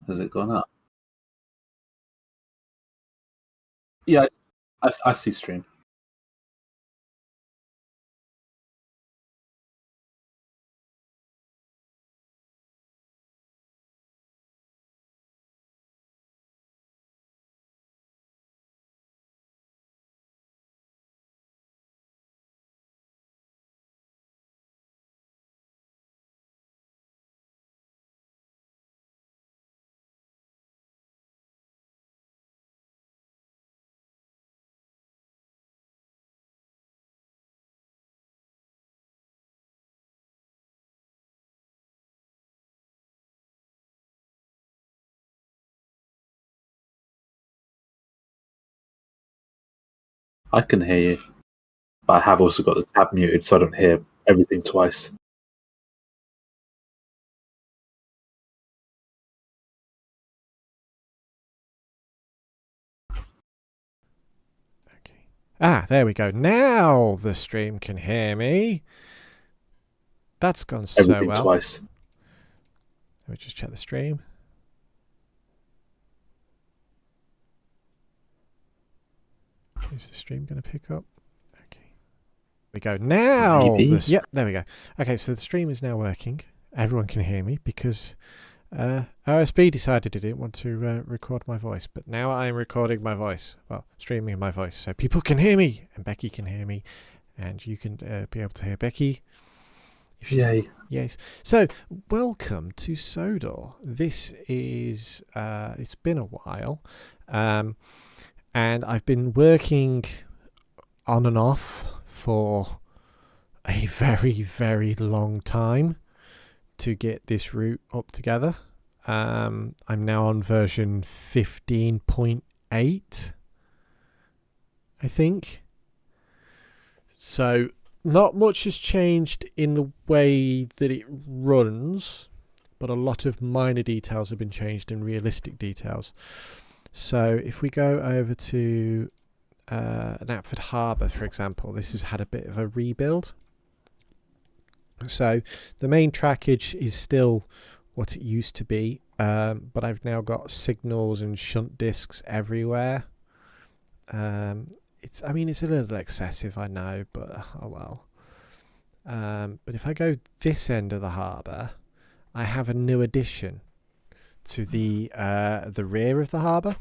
Has it gone up? Yeah, I see stream. I can hear you, but I have also got the tab muted, so I don't hear everything twice. Okay. Ah, there we go. Now the stream can hear me. That's gone so Everything well. twice. Let me just check the stream. Is the stream going to pick up? Okay. We go now. Yep, there we go. Okay, so the stream is now working. Everyone can hear me because OSB decided it didn't want to record my voice, but now I'm recording my voice. Well, streaming my voice, so people can hear me, and Becky can hear me, and you can be able to hear Becky. Yay! Yes. So, welcome to Sodor. This is it's been a while, and I've been working on and off for a very, very long time to get this route up together. I'm now on version 15.8, I think. So not much has changed in the way that it runs, but a lot of minor details have been changed in realistic details. So if we go over to Knapford Harbour, for example, this has had a bit of a rebuild. So the main trackage is still what it used to be, but I've now got signals and shunt discs everywhere. It's a little excessive, I know, but oh well. But if I go this end of the harbour, I have a new addition to the rear of the harbour,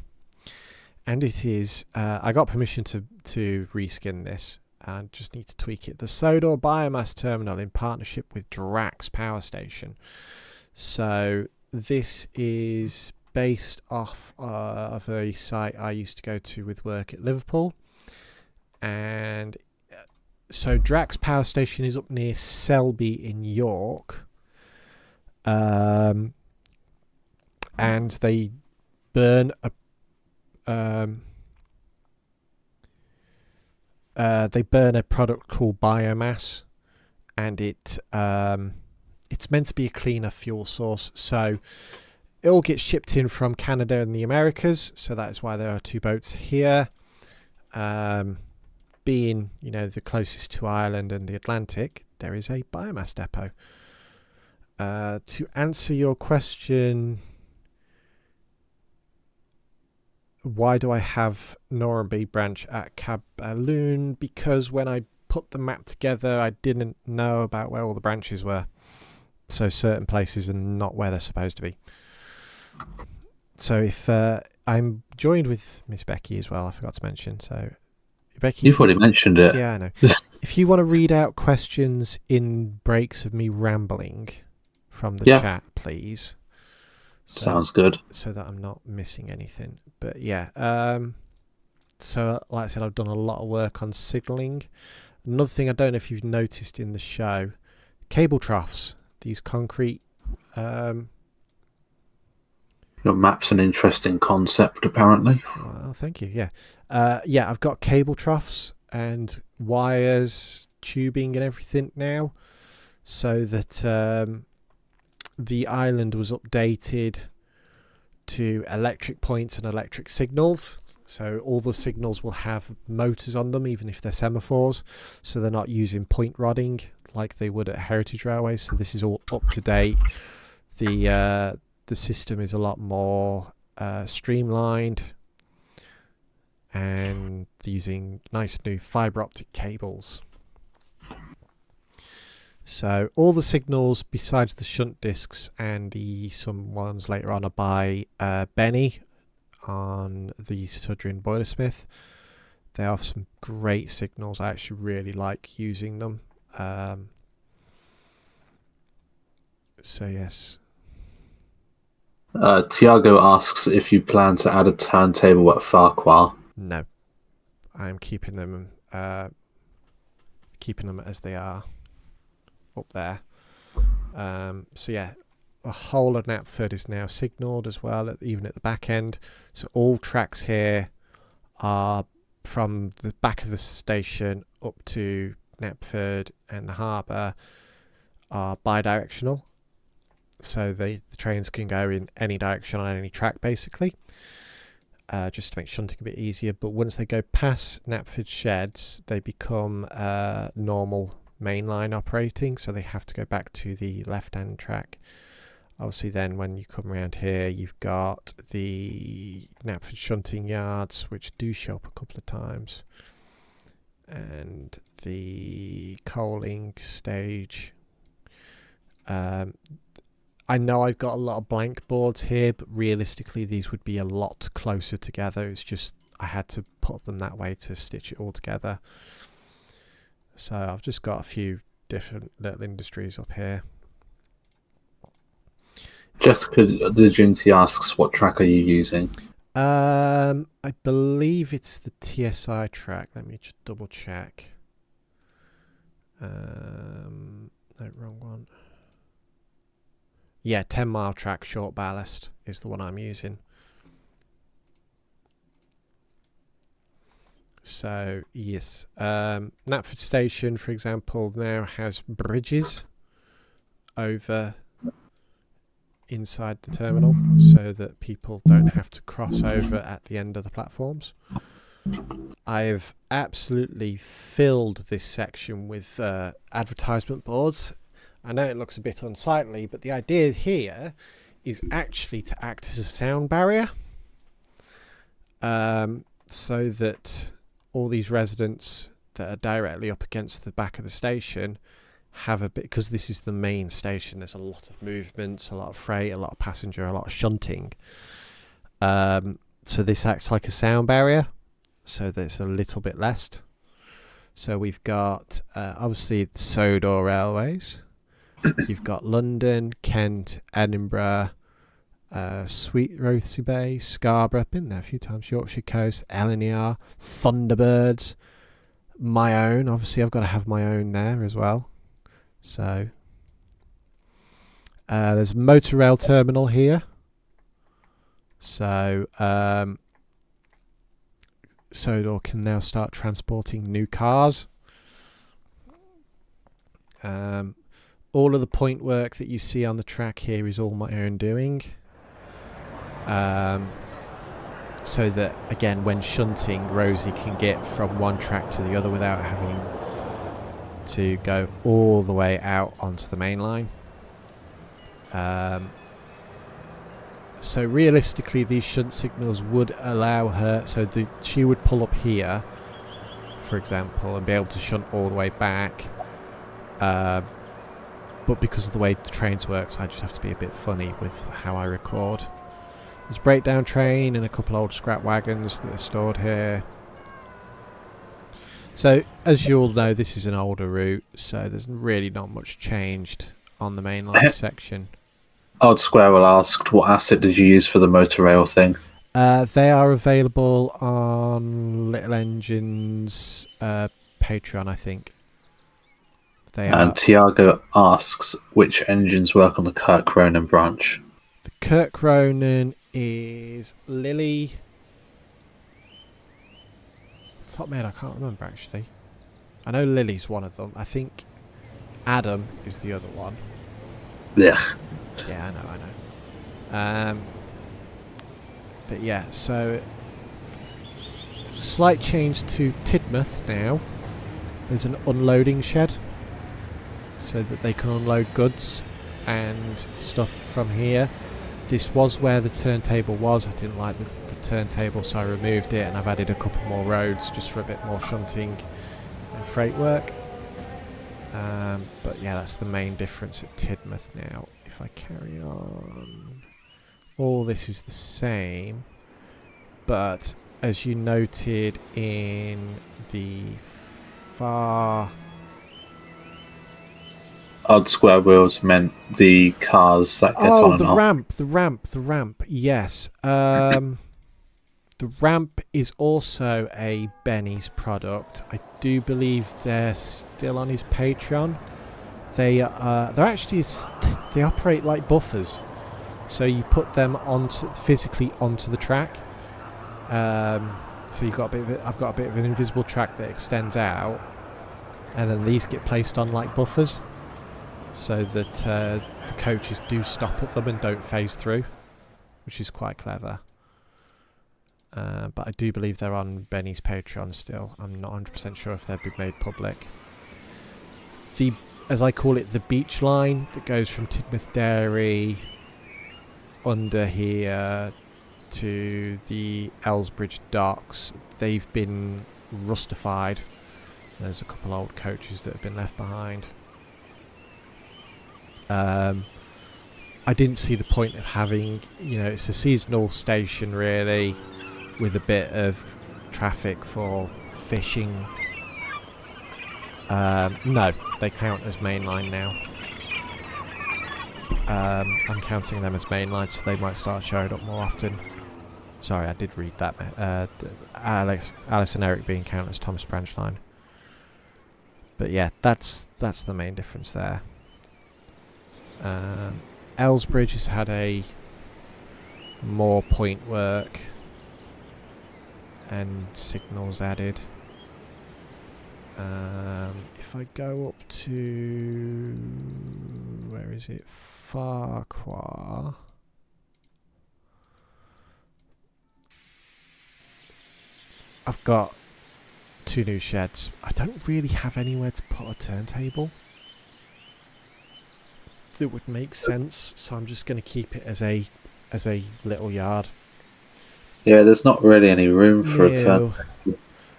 and it is I got permission to reskin this. And just need to tweak it. The Sodor Biomass Terminal in partnership with Drax Power Station. So this is based off of a site I used to go to with work at Liverpool. And so Drax Power Station is up near Selby in York. And they burn a product called biomass, and it's meant to be a cleaner fuel source. So it all gets shipped in from Canada and the Americas. So that is why there are two boats here. Being, the closest to Ireland and the Atlantic, there is a biomass depot. To answer your question, why do I have Norrby branch at Cabaloon? Because when I put the map together, I didn't know about where all the branches were. So certain places are not where they're supposed to be. So if I'm joined with Miss Becky as well, I forgot to mention. So Becky, you've already mentioned it. Yeah, I know. If you want to read out questions in breaks of me rambling from the chat, please. Sounds good. So that I'm not missing anything. But yeah, so like I said, I've done a lot of work on signalling. Another thing, I don't know if you've noticed in the show, cable troughs, these concrete... Your map's an interesting concept, apparently. Well, thank you, yeah. Yeah, I've got cable troughs and wires, tubing and everything now, so that the island was updated to electric points and electric signals. So all the signals will have motors on them, even if they're semaphores. So they're not using point rodding like they would at Heritage Railways. So this is all up to date. The the system is a lot more streamlined, and using nice new fibre optic cables. So all the signals besides the shunt discs and some ones later on are by Benny on the Sodor Boilersmith. They have some great signals. I actually really like using them. So yes. Tiago asks if you plan to add a turntable at Farquhar. No, I'm keeping them as they are up there. So yeah, the whole of Knapford is now signalled as well, even at the back end. So all tracks here are from the back of the station up to Knapford and the harbour are bi-directional. So the trains can go in any direction on any track, basically, just to make shunting a bit easier. But once they go past Knapford sheds, they become normal mainline operating, so they have to go back to the left-hand track. Obviously, then when you come around here, you've got the Knapford shunting yards, which do show up a couple of times, and the coaling stage. I know I've got a lot of blank boards here, but realistically these would be a lot closer together. It's just I had to put them that way to stitch it all together. So I've just got a few different little industries up here. Jessica Diginty asks, what track are you using? I believe it's the TSI track. Let me just double check. No, wrong one. Yeah, 10 mile track, short ballast is the one I'm using. So, yes. Knapford Station, for example, now has bridges over inside the terminal so that people don't have to cross over at the end of the platforms. I've absolutely filled this section with advertisement boards. I know it looks a bit unsightly, but the idea here is actually to act as a sound barrier, so that all these residents that are directly up against the back of the station have a bit, because this is the main station, there's a lot of movements, a lot of freight, a lot of passenger, a lot of shunting. So this acts like a sound barrier, so that it's a little bit less. So we've got obviously the Sodor railways. You've got London, Kent, Edinburgh, Sweet Rothy Bay, Scarborough, been there a few times, Yorkshire Coast, Eleanor, Thunderbirds, my own. Obviously, I've got to have my own there as well. So there's a motor rail terminal here. So Sodor can now start transporting new cars. All of the point work that you see on the track here is all my own doing. So that, again, when shunting, Rosie can get from one track to the other without having to go all the way out onto the main line. So realistically, these shunt signals would allow her, so she would pull up here, for example, and be able to shunt all the way back. But because of the way the trains works, I just have to be a bit funny with how I record. There's a breakdown train and a couple old scrap wagons that are stored here. So, as you all know, this is an older route, so there's really not much changed on the mainline section. Odd Squirrel asked, what asset did you use for the motor rail thing? They are available on Little Engines Patreon, I think. And Tiago asks, which engines work on the Kirk Ronan branch? The Kirk Ronan is Lily. Top man, I can't remember actually. I know Lily's one of them. I think Adam is the other one. Yeah. Yeah, I know. But yeah, so slight change to Tidmouth now. There's an unloading shed, so that they can unload goods and stuff from here. this was where the turntable was. I didn't like the turntable, so I removed it, and I've added a couple more roads just for a bit more shunting and freight work. But yeah, that's the main difference at Tidmouth now. If I carry on, all this is the same, but as you noted in the far... Odd square wheels meant the cars that get on and off. The ramp, yes. The ramp is also a Benny's product. I do believe they're still on his Patreon. They're actually, they operate like buffers. So you put them physically onto the track. So you've got I've got a bit of an invisible track that extends out, and then these get placed on like buffers, so that the coaches do stop at them and don't phase through, which is quite clever. But I do believe they're on Benny's Patreon still. I'm not 100% sure if they've been made public. As I call it, the beach line that goes from Tidmouth Dairy under here to the Elsbridge docks, they've been rustified. There's a couple old coaches that have been left behind. I didn't see the point of having, it's a seasonal station really, with a bit of traffic for fishing. No, they count as mainline now. I'm counting them as mainline, so they might start showing up more often. Sorry, I did read that. Alice and Eric being counted as Thomas Branch line. But yeah, that's the main difference there. Elsbridge has had a more point work and signals added. If I go up to, where is it? Farquhar. I've got 2 new sheds. I don't really have anywhere to put a turntable that would make sense, so I'm just going to keep it as a little yard. Yeah, there's not really any room for a turntable.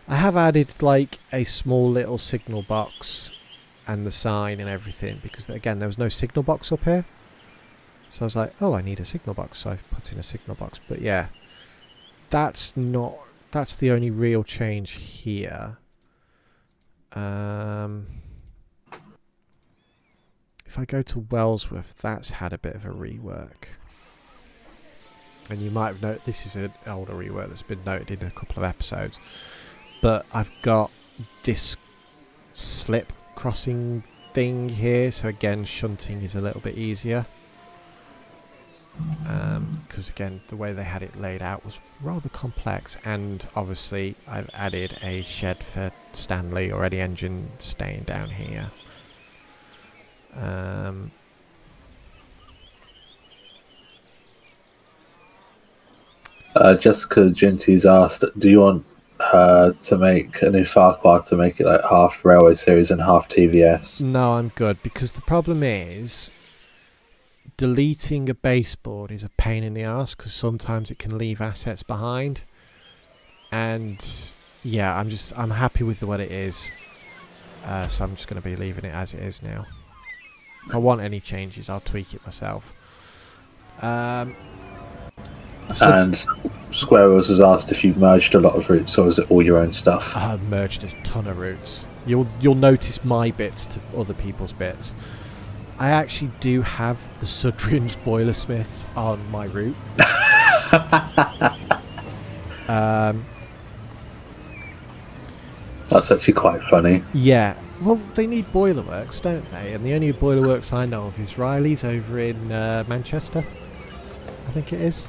I have added like a small little signal box and the sign and everything, because again there was no signal box up here, so I was like, oh, I need a signal box, so I've put in a signal box. But yeah, that's the only real change here. If I go to Wellsworth, that's had a bit of a rework. And you might have noted, this is an older rework that's been noted in a couple of episodes. But I've got this slip crossing thing here, so again, shunting is a little bit easier. Because again, the way they had it laid out was rather complex, and obviously I've added a shed for Stanley or any engine staying down here. Jessica Ginty's asked, do you want her to make a new Farquhar to make it like half Railway Series and half TVS? No, I'm good, because the problem is deleting a baseboard is a pain in the ass, because sometimes it can leave assets behind. And yeah, I'm happy with what it is, so I'm just going to be leaving it as it is now. If I want any changes, I'll tweak it myself. And Square Wheels has asked if you've merged a lot of routes, or is it all your own stuff? I've merged a ton of routes. You'll notice my bits to other people's bits. I actually do have the Sudrin's Boilersmiths on my route. That's actually quite funny. Yeah. Well, they need boiler works, don't they? And the only boiler works I know of is Riley's over in Manchester, I think it is.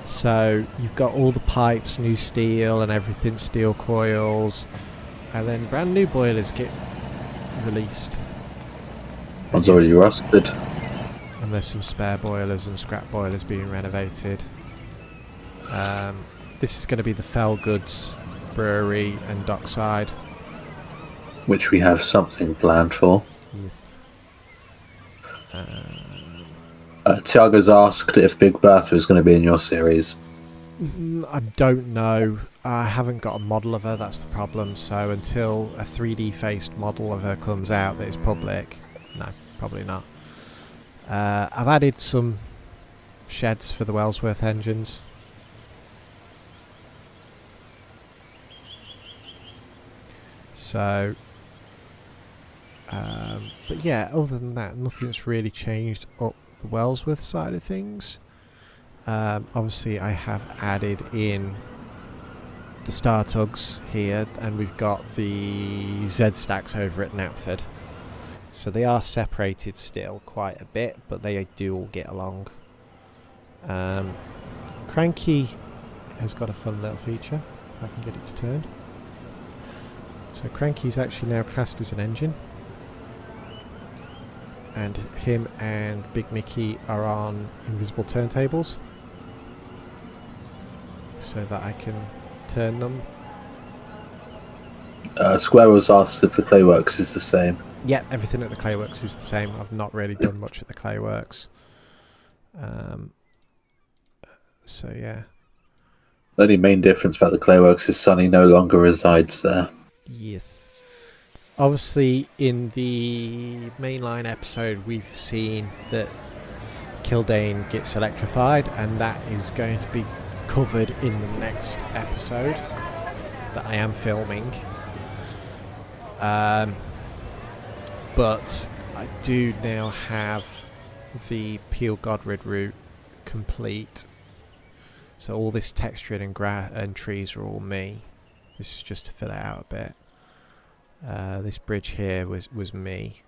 So you've got all the pipes, new steel and everything, steel coils, and then brand new boilers get released. One's already rusted. And there's some spare boilers and scrap boilers being renovated. This is going to be the Fell Goods Brewery and Dockside, which we have something planned for. Yes. Tiago's asked if Big Bertha is going to be in your series. I don't know. I haven't got a model of her, that's the problem. So until a 3D faced model of her comes out that is public, no, probably not. I've added some sheds for the Wellsworth engines. So, but yeah, other than that, nothing's really changed up the Wellsworth side of things. Obviously, I have added in the Star Tugs here, and we've got the Z stacks over at Knapford. So they are separated still quite a bit, but they do all get along. Cranky has got a fun little feature, if I can get it to turn. So Cranky's actually now classed as an engine. And him and Big Mickey are on invisible turntables, so that I can turn them. Square was asked if the Clayworks is the same. Yeah, everything at the Clayworks is the same. I've not really done much at the Clayworks. So yeah. The only main difference about the Clayworks is Sonny no longer resides there. Yes. Obviously, in the mainline episode, we've seen that Kildane gets electrified, and that is going to be covered in the next episode that I am filming. But I do now have the Peel Godred route complete. So all this texturing and trees are all me. This is just to fill it out a bit. This bridge here was me.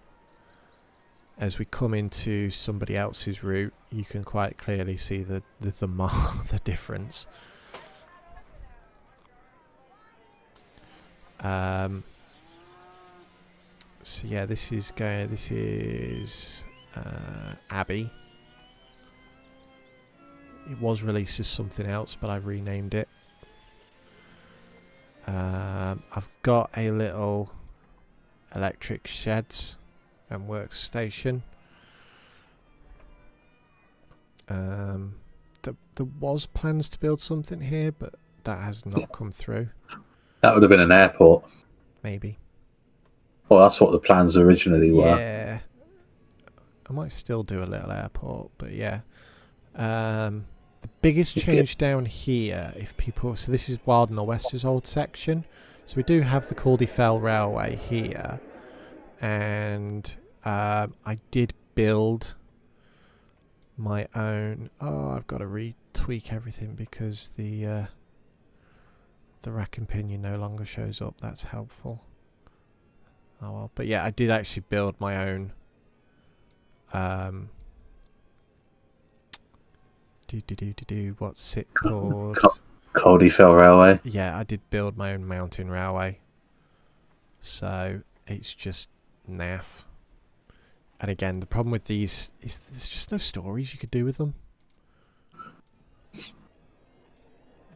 As we come into somebody else's route, you can quite clearly see the difference. So yeah, this is Abbey. It was released as something else, but I've renamed it. I've got a little electric sheds and workstation. There was plans to build something here, but that has not come through. That would have been an airport. Maybe. Well, that's what the plans originally were. Yeah. I might still do a little airport, but yeah. The biggest change down here, if people... So this is Wild Nor'Wester's old section. So we do have the Caldy Fell Railway here. And I did build my own... Oh, I've got to retweak everything because the rack and pinion no longer shows up. That's helpful. Oh well. But yeah, I did actually build my own... what's it called? Caldy Fell Railway. Yeah, I did build my own mountain railway. So it's just naff. And again, the problem with these is there's just no stories you could do with them.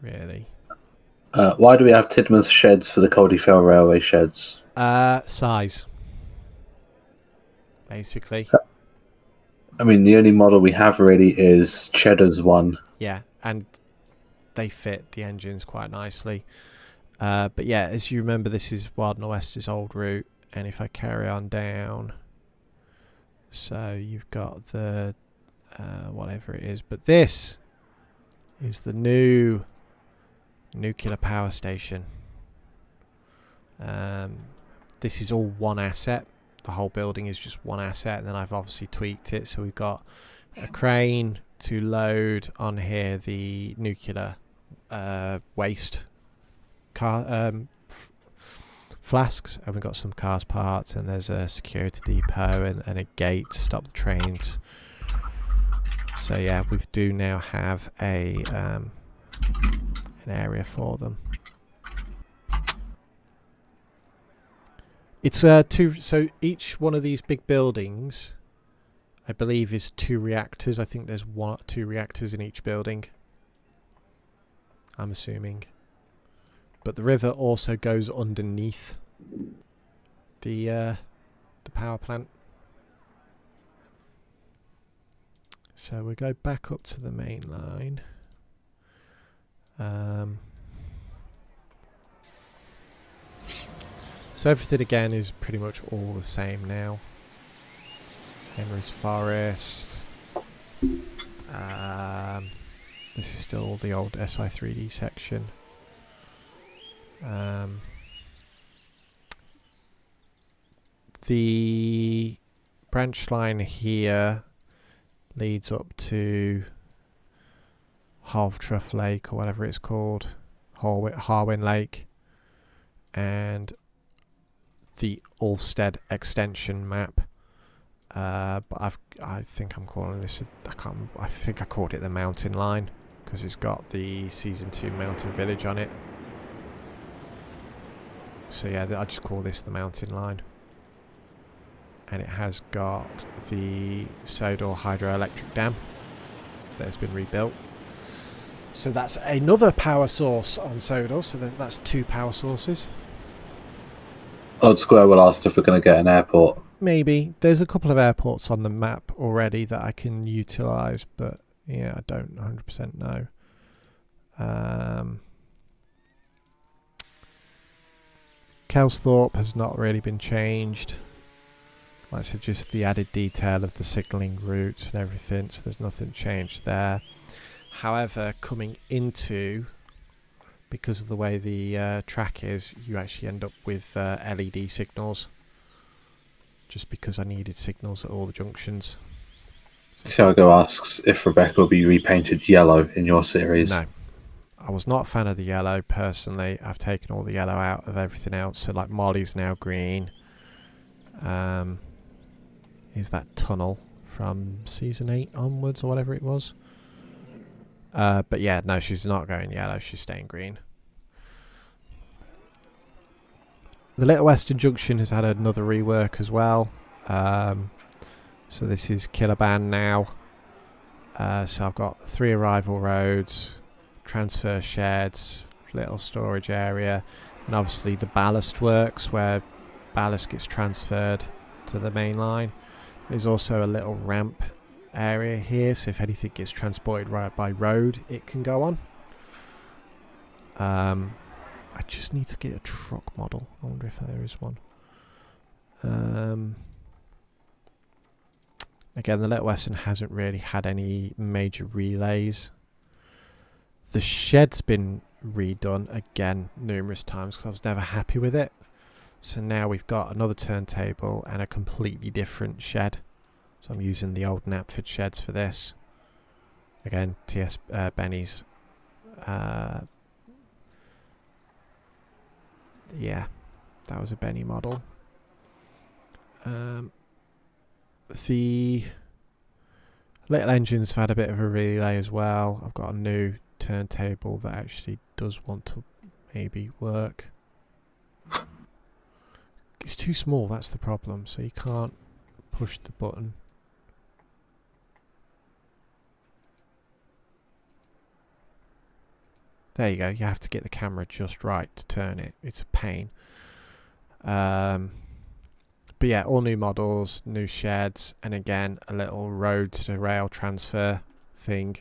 Really. Why do we have Tidmouth sheds for the Caldy Fell Railway sheds? Size. Basically. I mean, the only model we have really is Cheddar's one. Yeah, and they fit the engines quite nicely. But yeah, as you remember, this is Wild Nor'Wester's old route. And if I carry on down... So you've got the... whatever it is. But this is the new nuclear power station. This is all one asset. The whole building is just one asset, and then I've obviously tweaked it. So we've got a crane to load on here the nuclear waste flasks, and we've got some cars parts, and there's a security depot and a gate to stop the trains. So yeah, we do now have a an area for them. It's two. So each one of these big buildings, I believe, is 2 reactors. I think there's 2 reactors in each building. I'm assuming. But the river also goes underneath the power plant. So we go back up to the main line. So everything again is pretty much all the same now. Henry's Forest. This is still the old SI3D section. The branch line here leads up to Halftruff Lake, or whatever it's called, Harwin Lake, and the Ulstead extension map. But I think I'm calling this. I think I called it the mountain line because it's got the season 2 mountain village on it. So yeah, I just call this the mountain line. And it has got the Sodor hydroelectric dam that has been rebuilt. So that's another power source on Sodor. So that's 2 power sources. Odd Square will ask if we're going to get an airport. Maybe. There's a couple of airports on the map already that I can utilise, but yeah, I don't 100% know. Kelsthorpe has not really been changed. Like I said, just the added detail of the signalling routes and everything, so there's nothing changed there. However, coming into, because of the way the track is, you actually end up with LED signals. Just because I needed signals at all the junctions. Tiago asks if Rebecca will be repainted yellow in your series. No. I was not a fan of the yellow personally. I've taken all the yellow out of everything else. So like Molly's now green. Is that tunnel from season 8 onwards or whatever it was. But yeah, no, she's not going yellow. She's staying green. The Little Western Junction has had another rework as well. So this is Killaban now. So I've got 3 arrival roads, transfer sheds, little storage area, and obviously the ballast works where ballast gets transferred to the main line. There's also a little ramp area here, so if anything gets transported right by road, it can go on. I just need to get a truck model. I wonder if there is one. Again, the Little Western hasn't really had any major relays. The shed's been redone again numerous times because I was never happy with it. So now we've got another turntable and a completely different shed. So I'm using the old Knapford sheds for this. Again, TS Benny's. Yeah, that was a Benny model. The little engines have had a bit of a relay as well. I've got a new turntable that actually does want to maybe work. It's too small, that's the problem, so you can't push the button. There you go, you have to get the camera just right to turn it. It's a pain. But yeah, all new models, new sheds, and again, a little road to rail transfer thing.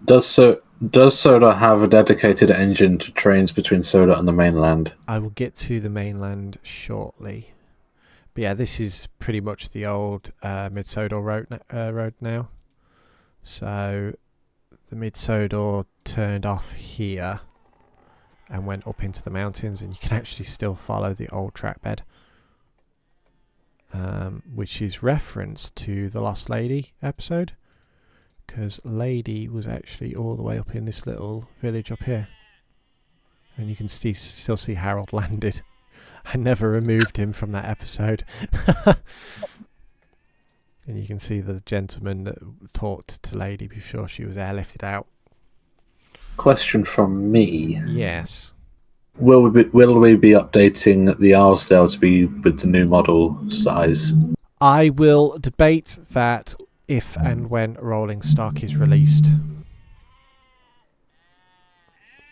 Does Sodor have a dedicated engine to trains between Sodor and the mainland? I will get to the mainland shortly. But yeah, this is pretty much the old Mid-Sodor road now. So the Mid-Sodor turned off here and went up into the mountains, and you can actually still follow the old track bed, which is reference to the Lost Lady episode, because Lady was actually all the way up in this little village up here, and you can still see Harold landed. I never removed him from that episode. And you can see the gentleman that talked to Lady before she was airlifted out. Question from me. Yes. Will we be updating the Isledale to be with the new model size? I will debate that if and when rolling stock is released.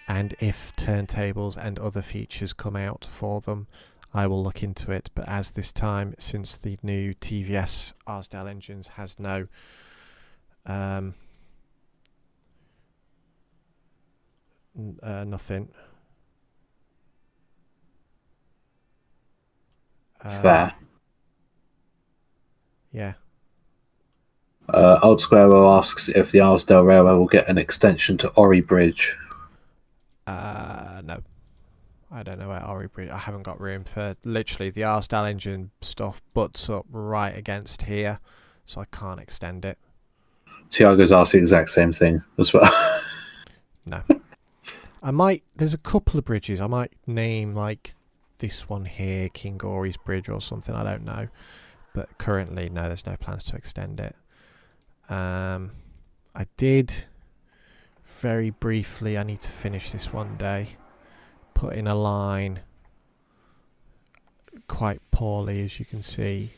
And if turntables and other features come out for them, I will look into it. But as this time, since the new TVS Arsdale engines has no nothing. Fair. Yeah. Old Squarrow asks if the Arsdale Railway will get an extension to Orry Bridge. No. I don't know where Orry Bridge. I haven't got room for literally the Arsdale engine stuff butts up right against here, so I can't extend it. Tiago's asked the exact same thing as well. No. I might. There's a couple of bridges. I might name like this one here, King Gory's Bridge or something. I don't know. But currently, no, there's no plans to extend it. I did very briefly. I need to finish this one day. Put in a line quite poorly, as you can see,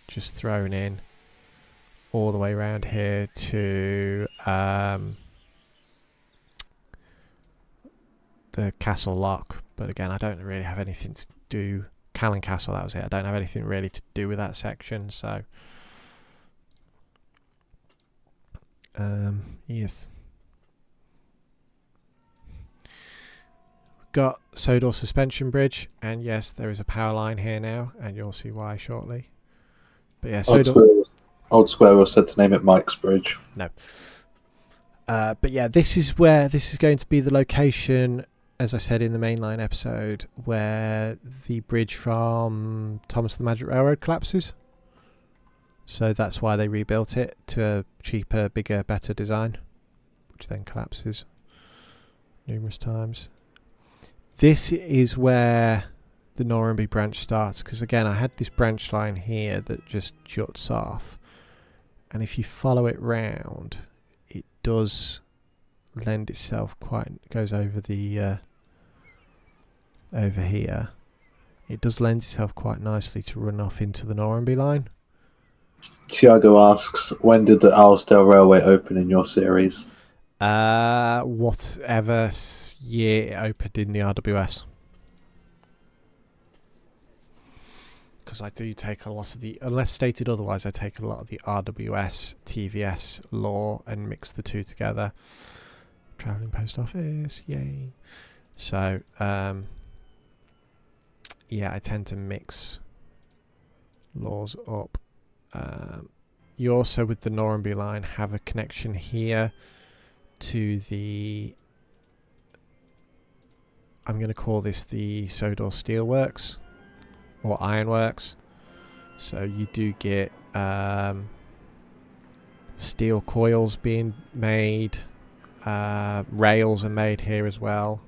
just thrown in all the way around here to the Castle Lock. But again, I don't really have anything to do. Callan Castle, that was it. I don't have anything really to do with that section, so yes. Got Sodor Suspension Bridge, and yes, there is a power line here now, and you'll see why shortly. But yeah, Old Squirrel said to name it Mike's Bridge. No. But yeah, this is going to be the location, as I said in the mainline episode, where the bridge from Thomas the Magic Railroad collapses. So that's why they rebuilt it to a cheaper, bigger, better design, which then collapses numerous times. This is where the Norrumby branch starts, because again, I had this branch line here that just juts off, and if you follow it round, it does lend itself quite. Goes over the over here. It does lend itself quite nicely to run off into the Norrumby line. Tiago asks, when did the Arsdale Railway open in your series? Whatever year it opened in the RWS. Because I do take a lot of the, unless stated otherwise, I take a lot of the RWS, TVS lore and mix the two together. Travelling post office, yay. So, yeah, I tend to mix laws up. You also, with the Norrumby line, have a connection here to the, I'm going to call this the Sodor Steelworks or Ironworks. So you do get steel coils being made, rails are made here as well.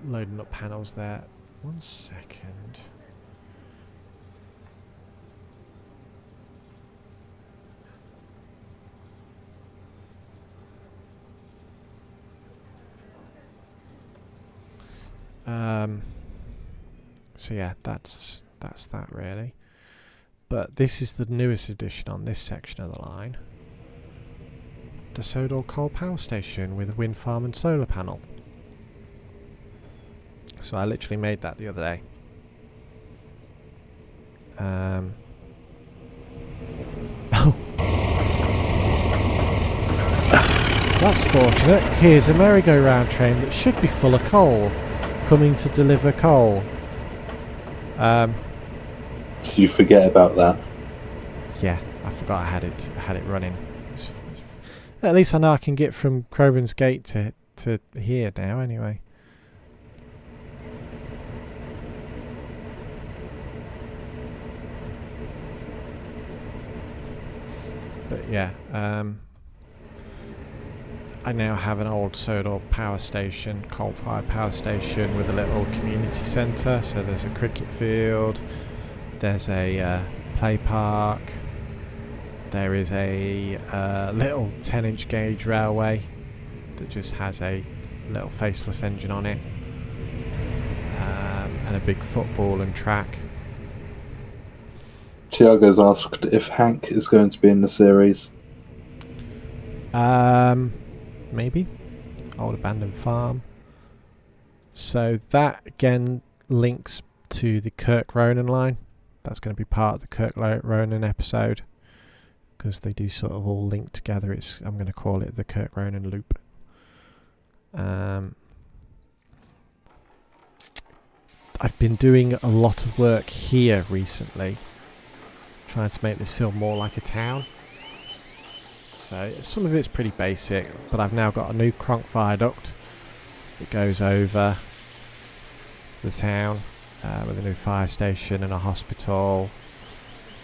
Loading up panels there. 1 second. So yeah, that's that really. But this is the newest addition on this section of the line. The Sodor Coal Power Station with a wind farm and solar panel. So I literally made that the other day. Oh. That's fortunate. Here's a merry-go-round train that should be full of coal, coming to deliver coal. So you forget about that? Yeah, I forgot I had it running. At least I know I can get from Crovan's Gate to here now anyway. But yeah, I now have an old Sodor power station, coal-fired power station with a little community centre. So there's a cricket field, there's a play park, there is a little 10-inch gauge railway that just has a little faceless engine on it, and a big football and track. Tiago's asked if Hank is going to be in the series. Maybe. Old abandoned farm. So that again links to the Kirk Ronan line. That's going to be part of the Kirk Ronan episode because they do sort of all link together. I'm going to call it the Kirk Ronan loop. I've been doing a lot of work here recently, trying to make this feel more like a town. So some of it's pretty basic, but I've now got a new Kronk viaduct that goes over the town with a new fire station and a hospital,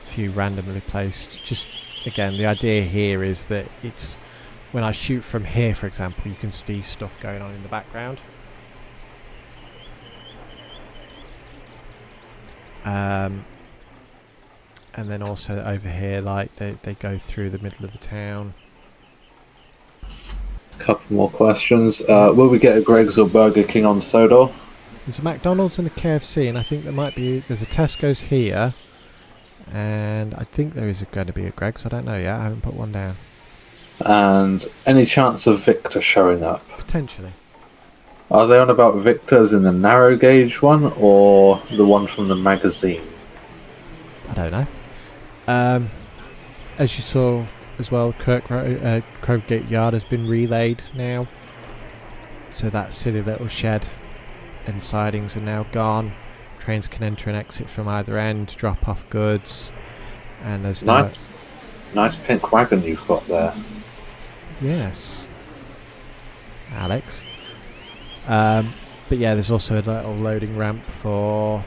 a few randomly placed. Just again, the idea here is that it's when I shoot from here, for example, you can see stuff going on in the background. And then also over here, like they go through the middle of the town. A couple more questions. Will we get a Greg's or Burger King on Sodor? There's a McDonald's and a KFC, and I think there's a Tesco's here, and I think there is going to be a Greg's. I don't know yet. I haven't put one down. And any chance of Victor showing up? Potentially. Are they on about Victor's in the narrow gauge one or the one from the magazine? I don't know. As you saw as well, Crowgate Yard has been relayed now. So that silly little shed and sidings are now gone. Trains can enter and exit from either end, drop off goods. And there's nice pink wagon you've got there. Yes. Alex. But yeah, there's also a little loading ramp for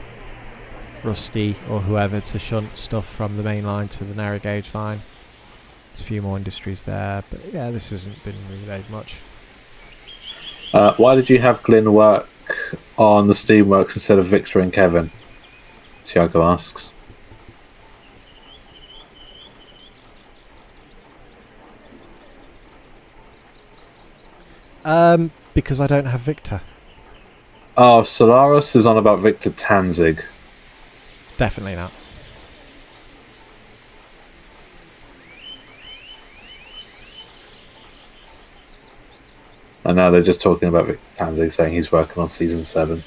Rusty or whoever to shunt stuff from the main line to the narrow gauge line. There's a few more industries there, but yeah, this hasn't been relayed much. Why did you have Glyn work on the steamworks instead of Victor and Kevin? Tiago asks. Because I don't have Victor. Oh, Solaris is on about Victor Tanzig. Definitely not. And now they're just talking about Victor Tanzig, saying he's working on season 7.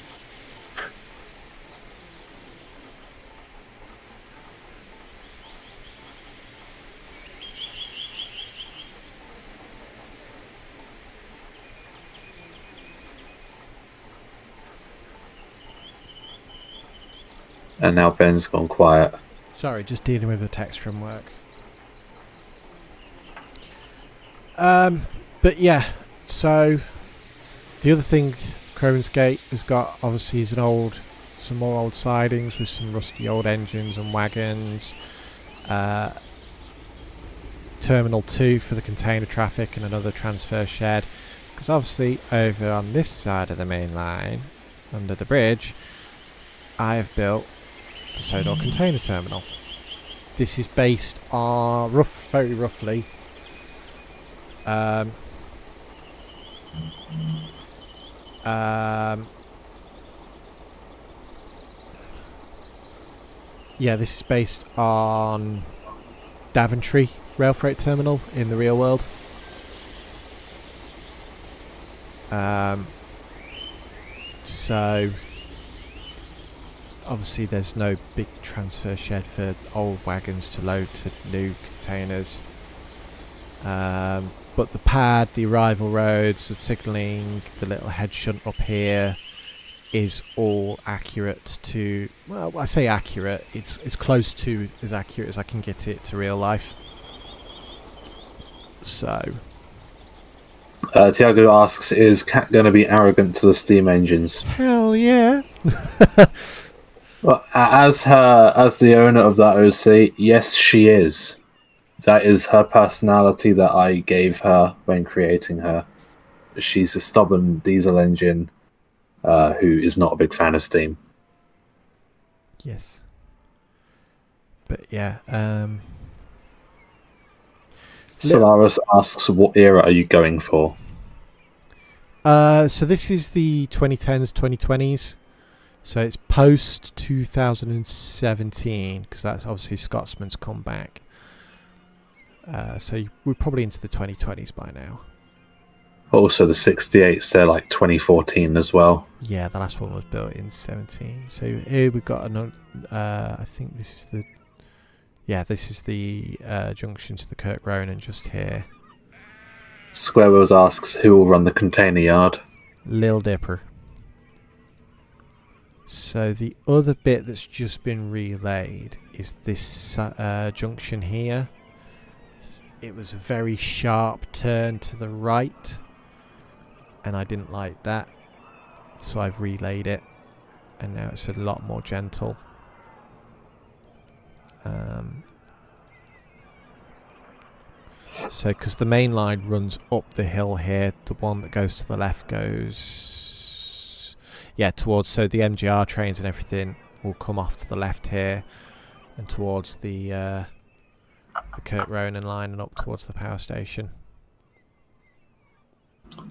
And now Ben's gone quiet. Sorry, just dealing with the text from work. But yeah, so the other thing Crowan's Gate has got obviously is some more old sidings with some rusty old engines and wagons. Terminal 2 for the container traffic and another transfer shed. Because obviously over on this side of the main line, under the bridge, I have built the Sodor container terminal. This is based on very roughly yeah, this is based on Daventry rail freight terminal in the real world. So obviously there's no big transfer shed for old wagons to load to new containers. But the pad, the arrival roads, the signalling, the little head shunt up here is all accurate to, well, I say accurate, it's close to as accurate as I can get it to real life. So Tiago asks, is Kat going to be arrogant to the steam engines? Hell yeah. Well, as the owner of that OC, yes, she is. That is her personality that I gave her when creating her. She's a stubborn diesel engine who is not a big fan of steam. Yes. But yeah, Solaris asks, what era are you going for? so this is the 2010s, 2020s. So it's post 2017 because that's obviously Scotsman's come back. So we're probably into the 2020s by now. Also, the 68s, they're like 2014 as well. Yeah, the last one was built in 17. So here we've got another. I think this is the. Yeah, this is the junction to the Kirk Ronan just here. Square Wheels asks who will run the container yard. Lil Dipper. So the other bit that's just been relayed is this junction here. It was a very sharp turn to the right, and I didn't like that, so I've relayed it, and now it's a lot more gentle. So because the main line runs up the hill here, the one that goes to the left goes towards, so the MGR trains and everything will come off to the left here and towards the Kirk Ronan line and up towards the power station.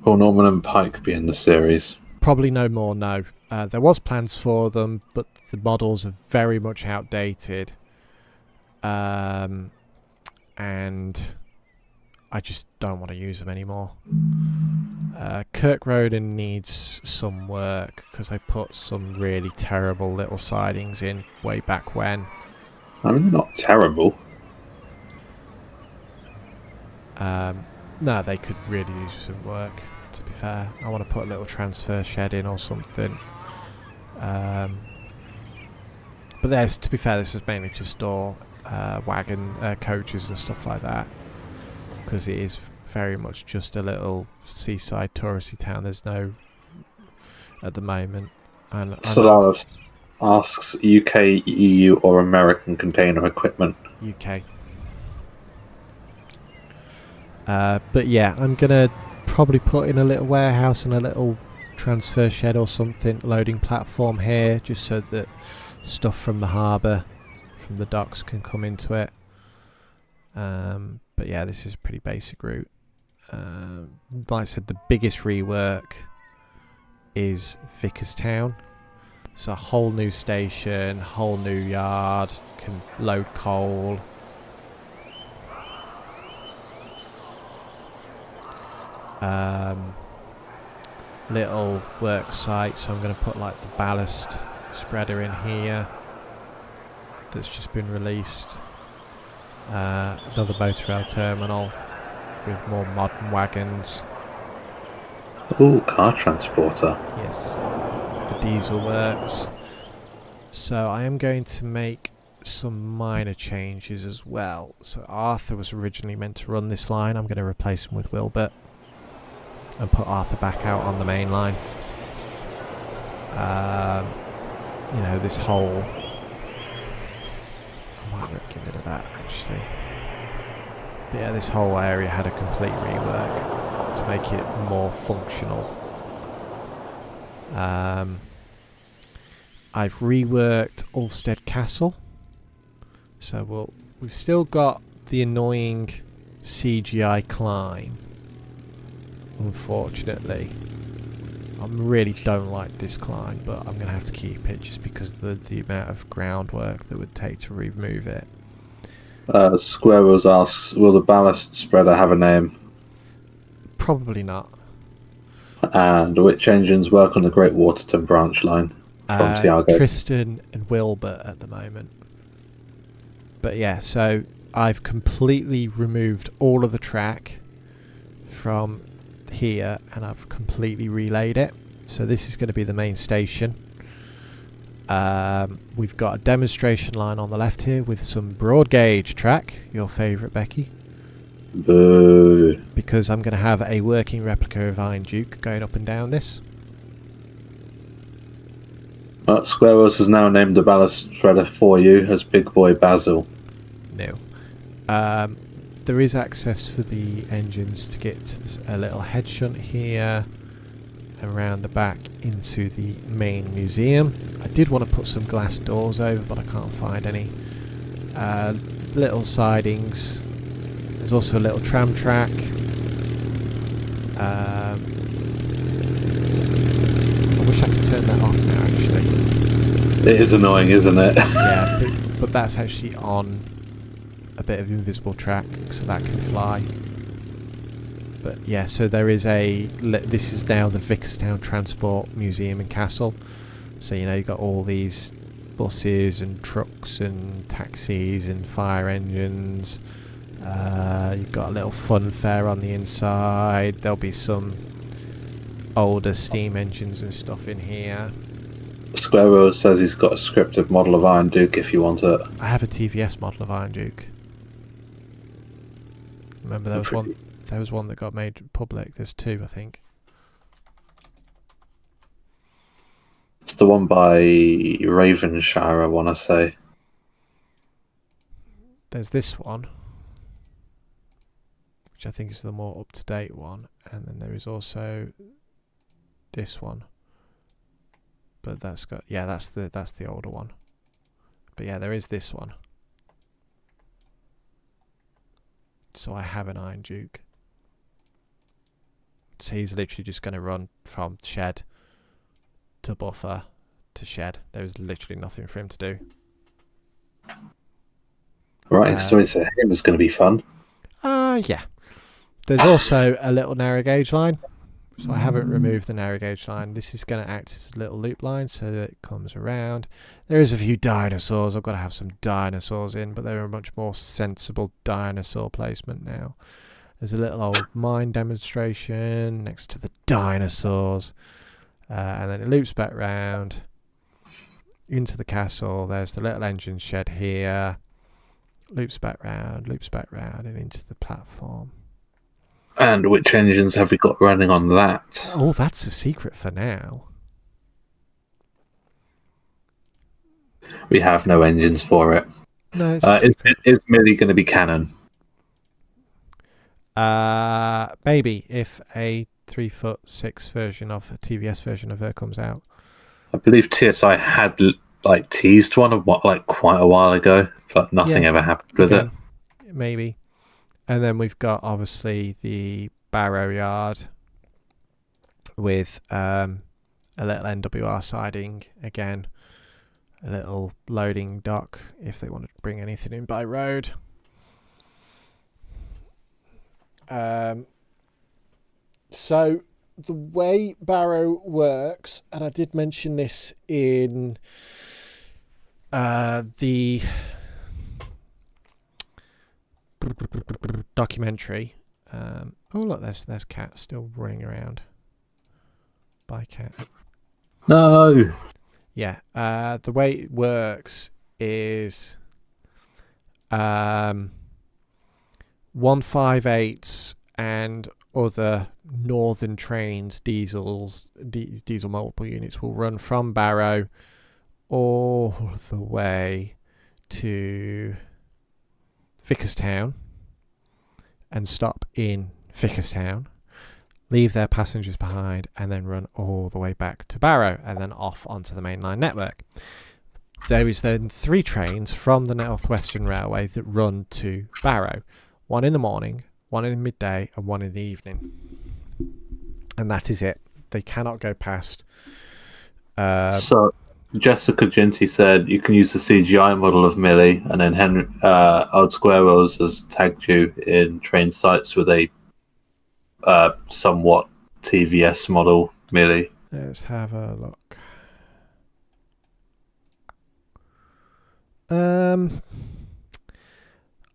Will Norman and Pike be in the series? Probably no more, no. There was plans for them, but the models are very much outdated. And I just don't want to use them anymore. Kirk Ronan needs some work because I put some really terrible little sidings in way back when. I mean, they're not terrible. No, they could really use some work, to be fair. I want to put a little transfer shed in or something. But there's, to be fair, this is mainly to store wagon coaches and stuff like that, because it is very much just a little seaside touristy town. There's no at the moment. And Solaris asks UK, EU, or American container equipment. UK. But yeah, I'm gonna probably put in a little warehouse and a little transfer shed or something, loading platform here, just so that stuff from the harbour, from the docks, can come into it. But yeah, this is a pretty basic route. Like I said, the biggest rework is Vickerstown. It's a whole new station, whole new yard, can load coal. Little work site, so I'm going to put like the ballast spreader in here that's just been released. Another motor rail terminal with more modern wagons. Ooh, car transporter. Yes, the diesel works. So I am going to make some minor changes as well. So Arthur was originally meant to run this line. I'm going to replace him with Wilbert and put Arthur back out on the main line. You know, this whole... I might get rid of that actually. But yeah, this whole area had a complete rework to make it more functional. I've reworked Ulstead Castle. So we've still got the annoying CGI climb. Unfortunately, I really don't like this climb, but I'm going to have to keep it just because of the amount of groundwork that would take to remove it. Square Wheels asks, will the ballast spreader have a name? Probably not. And which engines work on the Great Waterton branch line from Tiago? Tristan and Wilbert at the moment. But yeah, so I've completely removed all of the track from here and I've completely relayed it. So this is going to be the main station. We've got a demonstration line on the left here with some broad gauge track, your favourite, Becky. Boo. Because I'm going to have a working replica of Iron Duke going up and down this. Square Wheels has now named the ballast spreader for you as Big Boy Basil. No. There is access for the engines to get a little head shunt here, around the back into the main museum. I did want to put some glass doors over, but I can't find any. Little sidings. There's also a little tram track. I wish I could turn that off now, actually. It is annoying, isn't it? Yeah, but that's actually on a bit of invisible track, so that can fly. But yeah, so there is this is now the Vickerstown Transport Museum and Castle. So you've got all these buses and trucks and taxis and fire engines. You've got a little fun fair on the inside. There'll be some older steam engines and stuff in here. Square Rose says he's got a scripted model of Iron Duke if you want it. I have a TVS model of Iron Duke. Remember there was one that got made public. There's two, I think. It's the one by Ravenshire, I want to say. There's this one, which I think is the more up-to-date one, and then there is also this one. But that's the older one. But yeah, there is this one. So I have an Iron Duke. So he's literally just going to run from shed to buffer to shed. There's literally nothing for him to do. Right, story to him is going to be fun. Yeah. There's also a little narrow gauge line. So I haven't removed the narrow gauge line. This is going to act as a little loop line so that it comes around. There is a few dinosaurs. I've got to have some dinosaurs in, but they're a much more sensible dinosaur placement now. There's a little old mine demonstration next to the dinosaurs. And then it loops back round into the castle. There's the little engine shed here. Loops back round, and into the platform. And which engines have we got running on that? Oh, that's a secret for now. We have no engines for it. No, is Millie going to be canon? Maybe if a 3'6" version of a TVS version of her comes out. I believe TSI had teased one quite a while ago, but nothing ever happened with it. Maybe. And then we've got obviously the Barrow Yard with a little NWR siding again, a little loading dock if they want to bring anything in by road. So the way Barrow works, and I did mention this in the documentary. Oh look, there's Cat still running around. Bye, Cat. No. Yeah. The way it works is 158s and other Northern Trains diesel multiple units will run from Barrow all the way to Vickerstown and stop in Vickerstown, leave their passengers behind, and then run all the way back to Barrow and then off onto the mainline network. There is then 3 trains from the North Western Railway that run to Barrow. One in the morning, one in the midday, and one in the evening. And that is it. They cannot go past. So Jessica Ginty said you can use the CGI model of Millie, and then Old Square Rose has tagged you in train sites with a somewhat TVS model Millie. Let's have a look.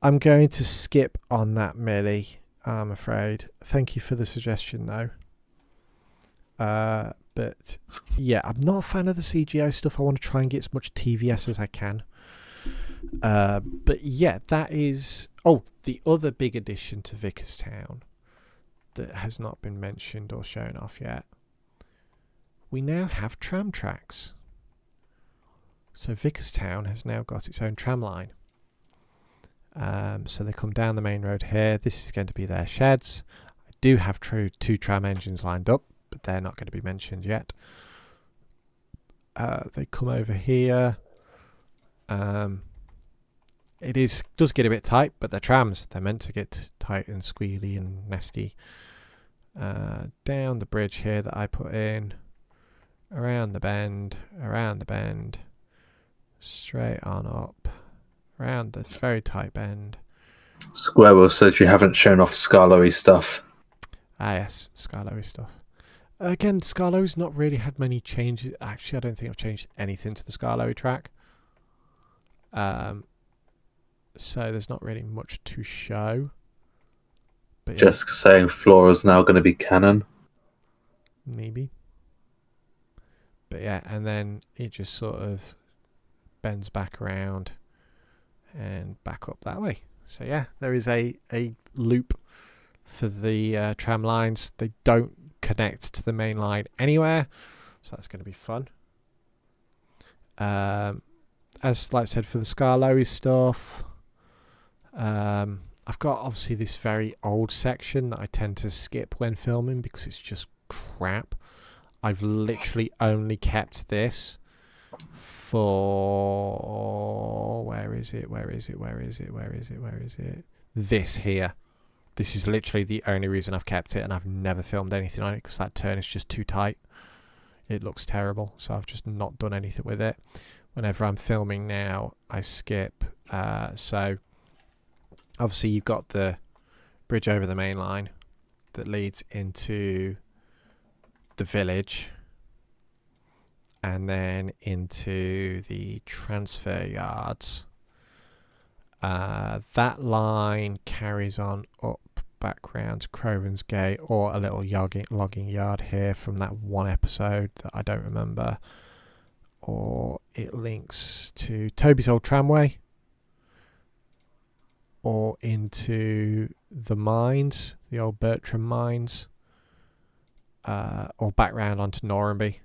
I'm going to skip on that Millie, I'm afraid. Thank you for the suggestion, though. But yeah, I'm not a fan of the CGI stuff. I want to try and get as much TVS as I can. But yeah, that is... Oh, the other big addition to Vickerstown that has not been mentioned or shown off yet. We now have tram tracks. So Vickerstown has now got its own tram line. So they come down the main road here. This is going to be their sheds. I do have 2 tram engines lined up, but they're not going to be mentioned yet. They come over here. It does get a bit tight, but they're trams. They're meant to get tight and squealy and nasty. Down the bridge here that I put in. Around the bend. Straight on up. Around this very tight bend. Squirrel says you haven't shown off Scarlowy stuff. Ah, yes, Scarlowy stuff. Again, Scarlow's not really had many changes. Actually, I don't think I've changed anything to the Scarlowy track. So there's not really much to show. But Jessica saying Flora's now going to be canon. Maybe. But yeah, and then it just sort of bends back around and back up that way. So yeah, there is a loop for the tram lines. They don't connect to the main line anywhere, so that's going to be fun. As like I said, for the Scarlowy stuff, I've got obviously this very old section that I tend to skip when filming because it's just crap. I've literally only kept this for where is it? This here. This is literally the only reason I've kept it, and I've never filmed anything on it because that turn is just too tight. It looks terrible, so I've just not done anything with it. Whenever I'm filming now, I skip. So obviously you've got the bridge over the main line that leads into the village and then into the transfer yards. That line carries on up back round to Croven's Gate, or a little logging yard here from that one episode that I don't remember, or it links to Toby's old tramway, or into the mines, the old Bertram mines, or back round onto Norranby.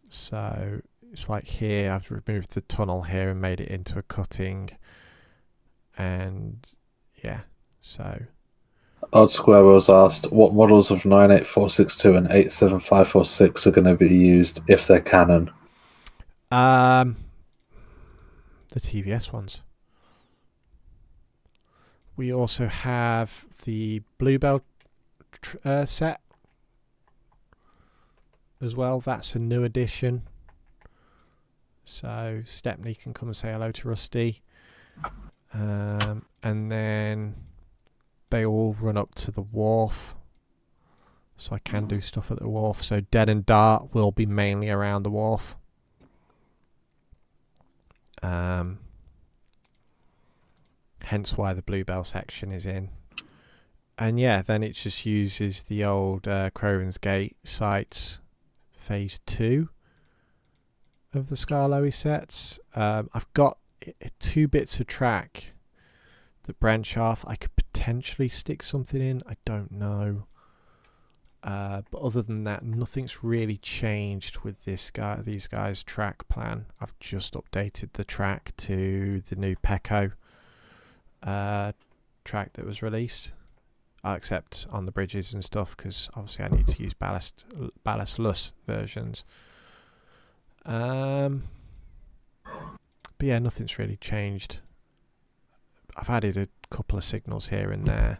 So it's like here I've removed the tunnel here and made it into a cutting, and yeah, so Odd Squirrels asked what models of 98462 and 87546 are going to be used if they're canon. the TVS ones. We also have the Bluebell set as well. That's a new addition. So Stepney can come and say hello to Rusty. And then they all run up to the wharf. So I can do stuff at the wharf. So Dead and Dart will be mainly around the wharf. Hence why the Bluebell section is in. And yeah, then it just uses the old Croven's Gate sites, phase 2 of the Scarlowy sets. I've got 2 bits of track that branch off. I could potentially stick something in, I don't know. But other than that, nothing's really changed with these guys' track plan. I've just updated the track to the new Pecco track that was released, except on the bridges and stuff, because obviously I need to use ballastless versions. But yeah, nothing's really changed. I've added a couple of signals here and there.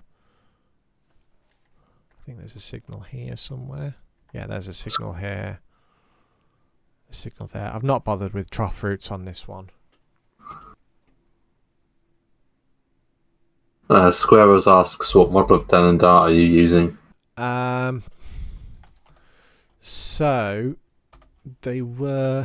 I think there's a signal here somewhere. Yeah, there's a signal here. A signal there. I've not bothered with trough routes on this one. Squirrels asks what model of Den and Dart are you using? So they were